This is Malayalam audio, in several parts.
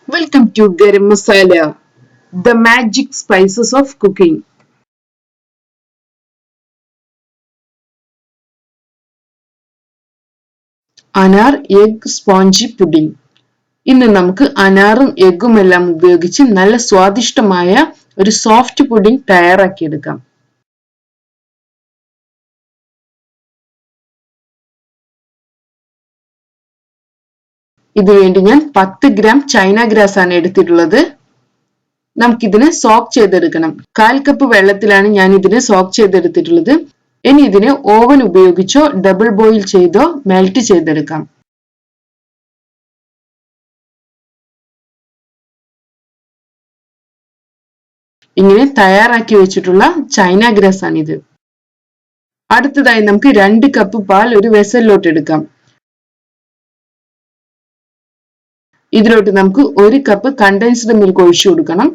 Welcome to Garam Masala, the magic spices of cooking. അനാർ എഗ് സ്പോഞ്ചി പുഡിംഗ്. ഇന്ന് നമുക്ക് അനാറും എഗ്ഗും എല്ലാം ഉപയോഗിച്ച് നല്ല സ്വാദിഷ്ടമായ ഒരു സോഫ്റ്റ് പുഡിംഗ് തയ്യാറാക്കിയെടുക്കാം. ഇതിനുവേണ്ടി ഞാൻ 10 ഗ്രാം ചൈന ഗ്രാസ് ആണ് എടുത്തിട്ടുള്ളത്. നമുക്കിതിനെ സോക്ക് ചെയ്തെടുക്കണം. 1/4 കപ്പ് വെള്ളത്തിലാണ് ഞാൻ ഇതിനെ സോക്ക് ചെയ്തെടുത്തിട്ടുള്ളത്. ഇനി ഇതിനെ ഓവൻ ഉപയോഗിച്ചോ ഡബിൾ ബോയിൽ ചെയ്തോ മെൽറ്റ് ചെയ്തെടുക്കാം. ഇങ്ങനെ തയ്യാറാക്കി വെച്ചിട്ടുള്ള ചൈന ഗ്രാസ് ആണിത്. അടുത്തതായി നമുക്ക് 2 കപ്പ് പാൽ ഒരു വെസലിലോട്ട് എടുക്കാം. ഇതിലോട്ട് നമുക്ക് 1 കപ്പ് കണ്ടൻസ്ഡ് മിൽക്ക് ഒഴിച്ചു കൊടുക്കണം.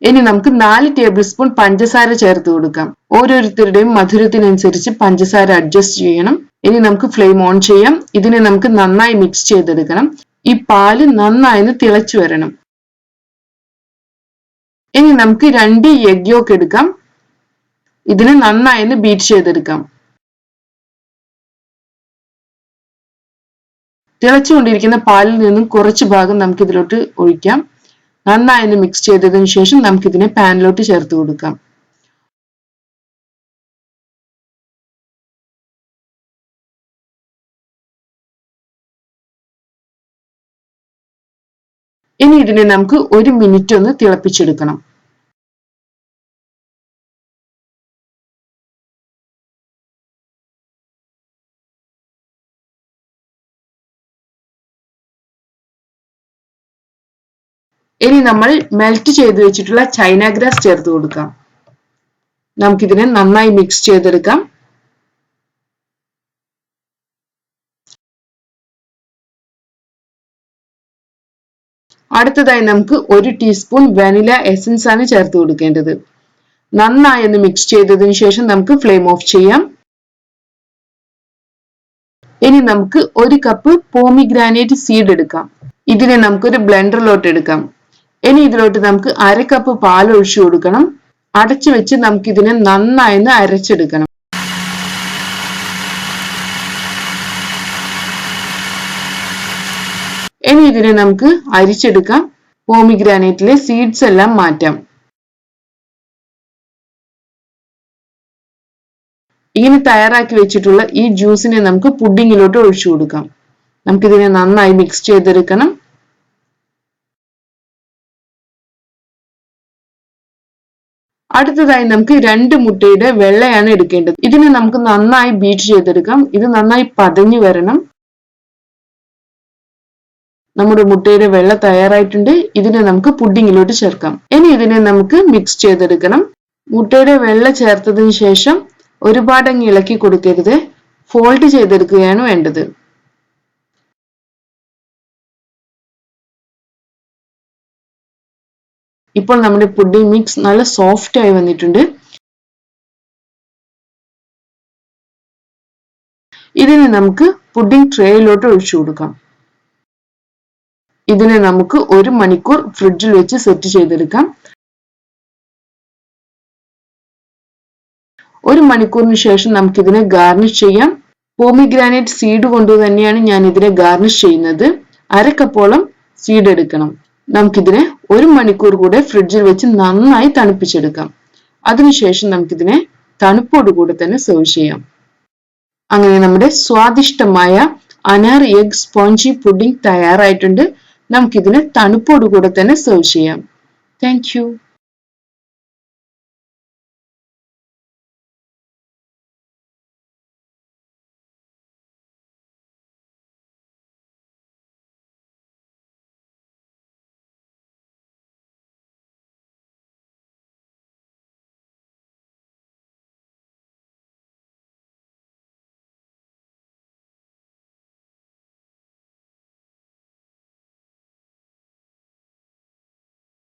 ഇനി നമുക്ക് 4 ടേബിൾ സ്പൂൺ പഞ്ചസാര ചേർത്ത് കൊടുക്കാം. ഓരോരുത്തരുടെയും മധുരത്തിനനുസരിച്ച് പഞ്ചസാര അഡ്ജസ്റ്റ് ചെയ്യണം. ഇനി നമുക്ക് ഫ്ലെയിം ഓൺ ചെയ്യാം. ഇതിനെ നമുക്ക് നന്നായി മിക്സ് ചെയ്തെടുക്കണം. ഈ പാല് നന്നായി തിളച്ചു വരണം. ഇനി നമുക്ക് 2 എഗ് യോക്ക് എടുക്കാം. ഇതിനെ നന്നായി ബീറ്റ് ചെയ്തെടുക്കാം. തിളച്ചുകൊണ്ടിരിക്കുന്ന പാലിൽ നിന്നും കുറച്ച് ഭാഗം നമുക്ക് ഇതിലോട്ട് ഒഴിക്കാം. നന്നായി മിക്സ് ചെയ്തതിനു ശേഷം നമുക്ക് ഇതിനെ പാനിലോട്ട് ചേർത്ത് കൊടുക്കാം. ഇനി ഇതിനെ നമുക്ക് 1 മിനിറ്റ് ഒന്ന് തിളപ്പിച്ചെടുക്കണം. ഇനി നമ്മൾ മെൽറ്റ് ചെയ്ത് വെച്ചിട്ടുള്ള ചൈന ഗ്രാസ് ചേർത്ത് കൊടുക്കാം. നമുക്കിതിനെ നന്നായി മിക്സ് ചെയ്തെടുക്കാം. അടുത്തതായി നമുക്ക് 1 ടീസ്പൂൺ വാനില എസൻസ് ആണ് ചേർത്ത് കൊടുക്കേണ്ടത്. നന്നായി ഒന്ന് മിക്സ് ചെയ്തതിനു ശേഷം നമുക്ക് ഫ്ലെയിം ഓഫ് ചെയ്യാം. ഇനി നമുക്ക് 1 കപ്പ് പോമിഗ്രാനേറ്റ് സീഡ് എടുക്കാം. ഇതിനെ നമുക്കൊരു ബ്ലെൻഡറിലോട്ട് എടുക്കാം. ഇനി ഇതിലോട്ട് നമുക്ക് 1/2 കപ്പ് പാൽ ഒഴിച്ചു കൊടുക്കണം. അടച്ചു വെച്ച് നമുക്ക് ഇതിനെ നന്നായി അരച്ചെടുക്കണം. ഇനി ഇതിനെ നമുക്ക് അരിച്ചെടുക്കാം. പോമിഗ്രാനേറ്റിലെ സീഡ്സ് എല്ലാം മാറ്റാം. ഇങ്ങനെ തയ്യാറാക്കി വെച്ചിട്ടുള്ള ഈ ജ്യൂസിനെ നമുക്ക് പുഡിങ്ങിലോട്ട് ഒഴിച്ചു കൊടുക്കാം. നമുക്കിതിനെ നന്നായി മിക്സ് ചെയ്തെടുക്കണം. അടുത്തതായി നമുക്ക് 2 മുട്ടയുടെ വെള്ളയാണ് എടുക്കേണ്ടത്. ഇതിനെ നമുക്ക് നന്നായി ബീറ്റ് ചെയ്തെടുക്കാം. ഇത് നന്നായി പതഞ്ഞു വരണം. നമ്മുടെ മുട്ടയുടെ വെള്ള തയ്യാറായിട്ടുണ്ട്. ഇതിനെ നമുക്ക് പുഡിങ്ങിലോട്ട് ചേർക്കാം. ഇനി ഇതിനെ നമുക്ക് മിക്സ് ചെയ്തെടുക്കണം. മുട്ടയുടെ വെള്ള ചേർത്തതിന് ശേഷം ഒരുപാടങ്ങ് ഇളക്കി കൊടുക്കരുത്. ഫോൾഡ് ചെയ്തെടുക്കുകയാണ് വേണ്ടത്. ഇപ്പോൾ നമ്മുടെ പുഡിംഗ് മിക്സ് നല്ല സോഫ്റ്റ് ആയി വന്നിട്ടുണ്ട്. ഇതിനെ നമുക്ക് പുഡിംഗ് ട്രേയിലോട്ട് ഒഴിച്ചു കൊടുക്കാം. ഇതിനെ നമുക്ക് 1 മണിക്കൂർ ഫ്രിഡ്ജിൽ വെച്ച് സെറ്റ് ചെയ്തെടുക്കാം. 1 മണിക്കൂറിന് ശേഷം നമുക്ക് ഇതിനെ ഗാർണിഷ് ചെയ്യാം. പോമിഗ്രാനേറ്റ് സീഡ് കൊണ്ട് തന്നെയാണ് ഞാൻ ഇതിനെ ഗാർണിഷ് ചെയ്യുന്നത്. 1/2 കപ്പോളം സീഡ് എടുക്കണം. നമുക്കിതിനെ 1 മണിക്കൂർ കൂടെ ഫ്രിഡ്ജിൽ വെച്ച് നന്നായി തണുപ്പിച്ചെടുക്കാം. അതിനുശേഷം നമുക്കിതിനെ തണുപ്പോടുകൂടെ തന്നെ സെർവ് ചെയ്യാം. അങ്ങനെ നമ്മുടെ സ്വാദിഷ്ടമായ അനാർ എഗ് സ്പോഞ്ചി പുഡിംഗ് തയ്യാറായിട്ടുണ്ട്. നമുക്കിതിനെ തണുപ്പോടുകൂടെ തന്നെ സെർവ് ചെയ്യാം. Thank you.